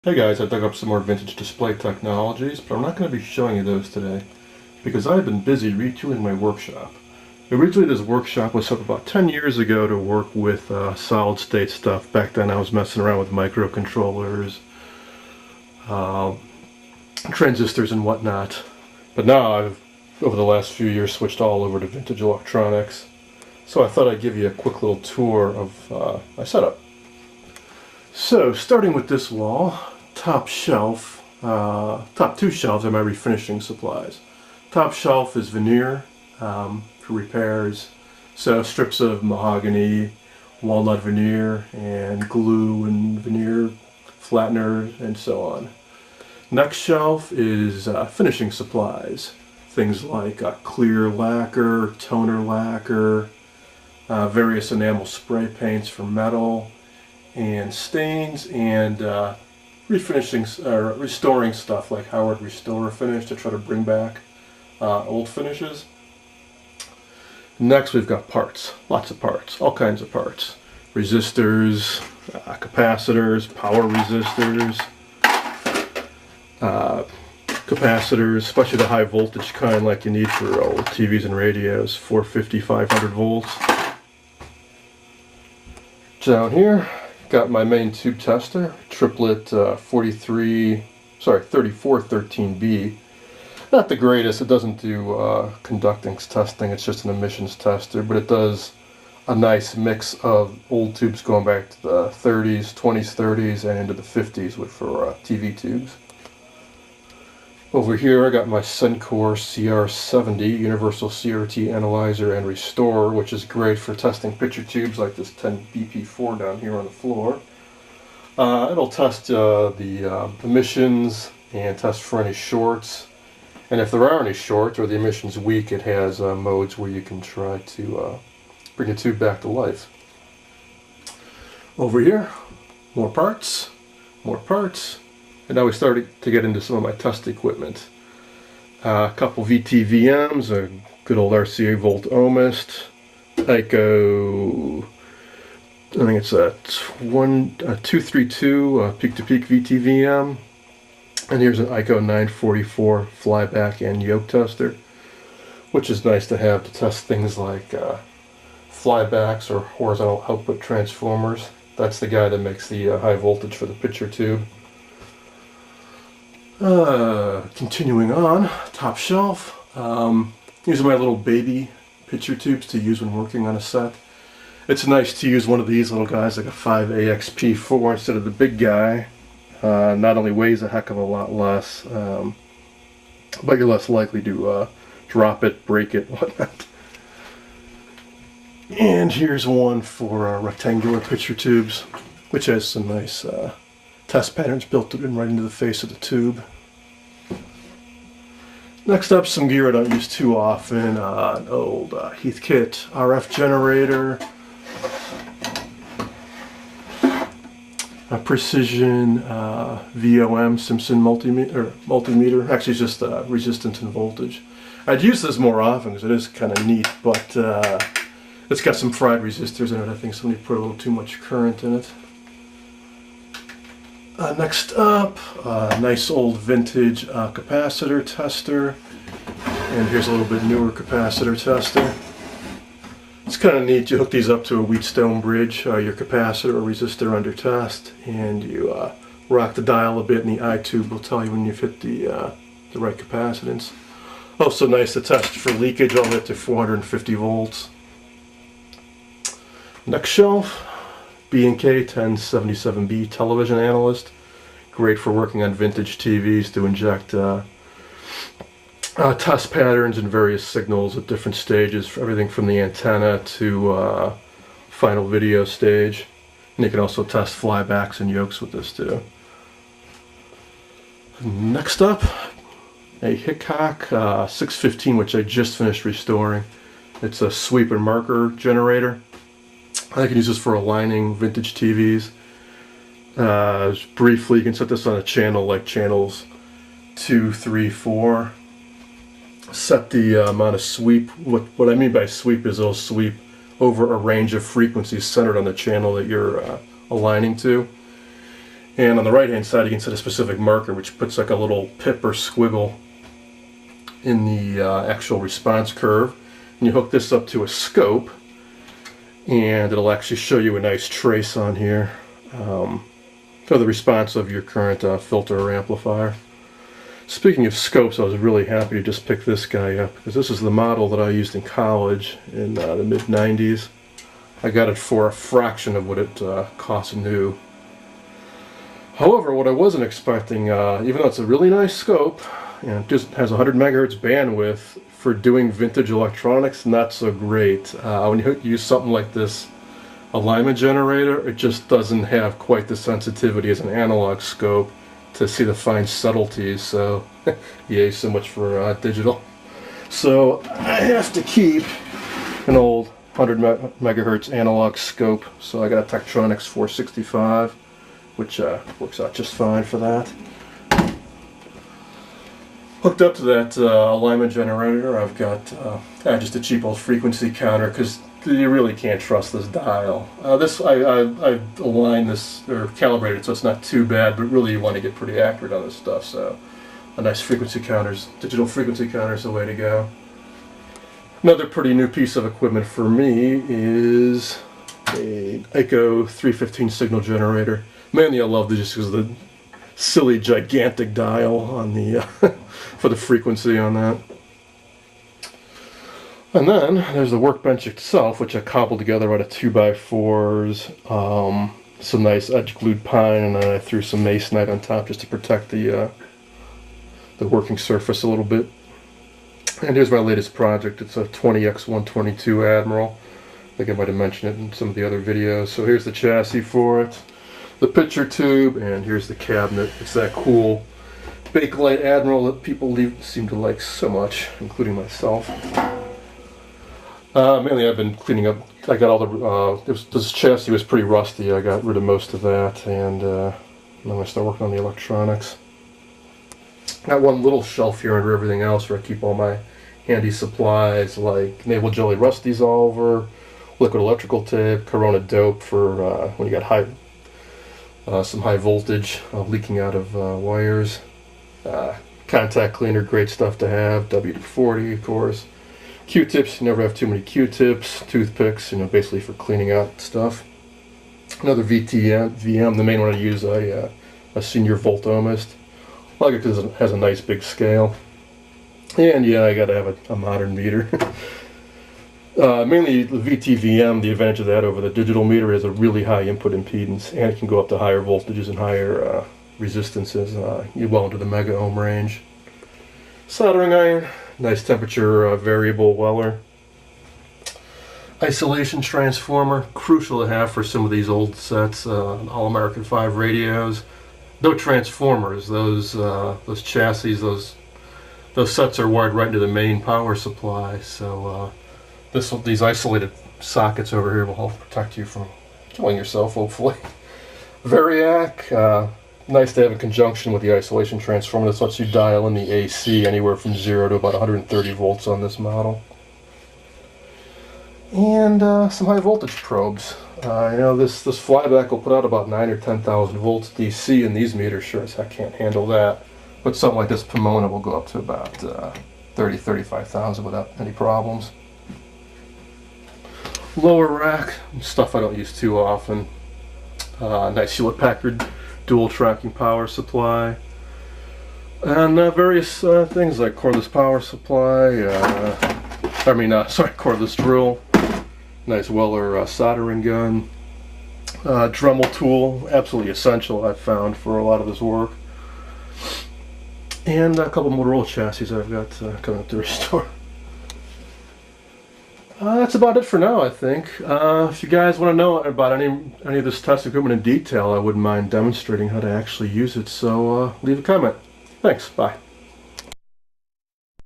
Hey guys, I dug up some more vintage display technologies, but I'm not going to be showing you those today because I've been busy retooling my workshop. Originally this workshop was set up about 10 years ago to work with solid state stuff. Back then I was messing around with microcontrollers, uh, transistors and whatnot. But now I've, over the last few years, switched all over to vintage electronics. So I thought I'd give you a quick little tour of my setup. So, starting with this wall, top shelf, top two shelves are my refinishing supplies. Top shelf is veneer for repairs, so strips of mahogany, walnut veneer, and glue and veneer, flattener, and so on. Next shelf is finishing supplies, things like clear lacquer, toner lacquer, various enamel spray paints for metal, and stains, and refinishing or restoring stuff like Howard Restorer finish to try to bring back old finishes. Next we've got parts, lots of parts, all kinds of parts. Resistors, capacitors, power resistors, capacitors, especially the high voltage kind like you need for old TVs and radios, 450, 500 volts. Down here got my main tube tester, triplet 3413B. Not the greatest, it doesn't do conductance testing, it's just an emissions tester, but it does a nice mix of old tubes going back to the 30s, 20s, 30s, and into the 50s for TV tubes. Over here I got my Sencor CR70 Universal CRT Analyzer and Restorer, which is great for testing picture tubes like this 10BP4 down here on the floor. It'll test the emissions and test for any shorts. And if there are any shorts or the emissions weak, it has modes where you can try to bring the tube back to life. Over here, more parts, more parts. And now we started to get into some of my test equipment. A couple VTVMs, a good old RCA volt ohmist, ICO, I think it's a 232 peak-to-peak VTVM, and here's an ICO 944 flyback and yoke tester, which is nice to have to test things like flybacks or horizontal output transformers. That's the guy that makes the high voltage for the picture tube. Continuing on, top shelf. These are my little baby picture tubes to use when working on a set. It's nice to use one of these little guys, like a 5AXP4 instead of the big guy. Not only weighs a heck of a lot less, but you're less likely to drop it, break it, whatnot. And here's one for rectangular picture tubes, which has some nice test patterns built in right into the face of the tube. Next up, some gear I don't use too often. An old Heathkit RF generator, a Precision VOM Simpson multimeter. Actually, it's just resistance and voltage. I'd use this more often because it is kind of neat, but it's got some fried resistors in it. I think somebody put a little too much current in it. Next up, nice old vintage capacitor tester, and here's a little bit newer capacitor tester. It's kind of neat. You hook these up to a Wheatstone bridge, your capacitor or resistor under test, and you rock the dial a bit, and the I-tube will tell you when you've hit the right capacitance. Also nice to test for leakage all the way up to 450 volts. Next shelf. B&K 1077B television analyst, great for working on vintage TVs to inject test patterns and various signals at different stages, for everything from the antenna to final video stage. And you can also test flybacks and yokes with this too. Next up, a Hickok 615, which I just finished restoring. It's a sweep and marker generator. I can use this for aligning vintage TVs. Briefly, you can set this on a channel like channels 2, 3, 4. Set the amount of sweep. What I mean by sweep is it'll sweep over a range of frequencies centered on the channel that you're aligning to. And on the right hand side you can set a specific marker which puts like a little pip or squiggle in the actual response curve. And you hook this up to a scope and it'll actually show you a nice trace on here for the response of your current filter or amplifier. Speaking of scopes, I was really happy to just pick this guy up because this is the model that I used in college in the mid-90s. I got it for a fraction of what it cost new. However, what I wasn't expecting, even though it's a really nice scope and it just has 100 megahertz bandwidth, for doing vintage electronics, not so great. When you use something like this alignment generator, it just doesn't have quite the sensitivity as an analog scope to see the fine subtleties, so yay, so much for digital. So I have to keep an old 100 megahertz analog scope, so I got a Tektronix 465, which works out just fine for that. Hooked up to that alignment generator, I've got just a cheap old frequency counter because you really can't trust this dial. I've aligned this, or calibrated, so it's not too bad, but really you want to get pretty accurate on this stuff, so a nice frequency counter's, digital frequency counter is the way to go. Another pretty new piece of equipment for me is a ICO 315 signal generator. Mainly I love this just because of the silly gigantic dial on the for the frequency on that. And then there's the workbench itself, which I cobbled together out of 2x4s, some nice edge glued pine, and then I threw some masonite on top just to protect the working surface a little bit. And here's my latest project. It's a 20x122 Admiral. I think I might have mentioned it in some of the other videos. So here's the chassis for it, the picture tube, and here's the cabinet. It's that cool Bakelite Admiral that people seem to like so much, including myself. Mainly I've been cleaning up. I got all the, this chassis was pretty rusty. I got rid of most of that, and then I started working on the electronics. Got one little shelf here under everything else where I keep all my handy supplies like Naval Jelly Rust Dissolver, liquid electrical tape, Corona dope for when you got some high voltage leaking out of wires, contact cleaner, great stuff to have, WD-40 of course, Q-tips, you never have too many Q-tips, toothpicks, basically for cleaning out stuff. Another VM, the main one I use, a Senior Voltomist. I like it because it has a nice big scale. And yeah, I gotta have a modern meter. Mainly the VTVM, the advantage of that over the digital meter is a really high input impedance, and it can go up to higher voltages and higher resistances, well into the mega ohm range. Soldering iron, nice temperature variable Weller. Isolation transformer, crucial to have for some of these old sets, All-American 5 radios. No transformers, those chassis, those sets are wired right into the main power supply, so these isolated sockets over here will help protect you from killing yourself, hopefully. Variac, nice to have in conjunction with the isolation transformer. This lets you dial in the AC anywhere from 0 to about 130 volts on this model. And some high voltage probes. This flyback will put out about 9 or 10,000 volts DC, and these meters sure as heck can't handle that. But something like this Pomona will go up to about 35,000 without any problems. Lower rack, stuff I don't use too often. Nice Hewlett-Packard dual tracking power supply. And various things like cordless power supply, cordless drill. Nice Weller soldering gun. Dremel tool, absolutely essential I've found for a lot of this work. And a couple Motorola chassis I've got coming up to restore. That's about it for now, I think. If you guys want to know about any of this test equipment in detail, I wouldn't mind demonstrating how to actually use it, so leave a comment. Thanks, bye.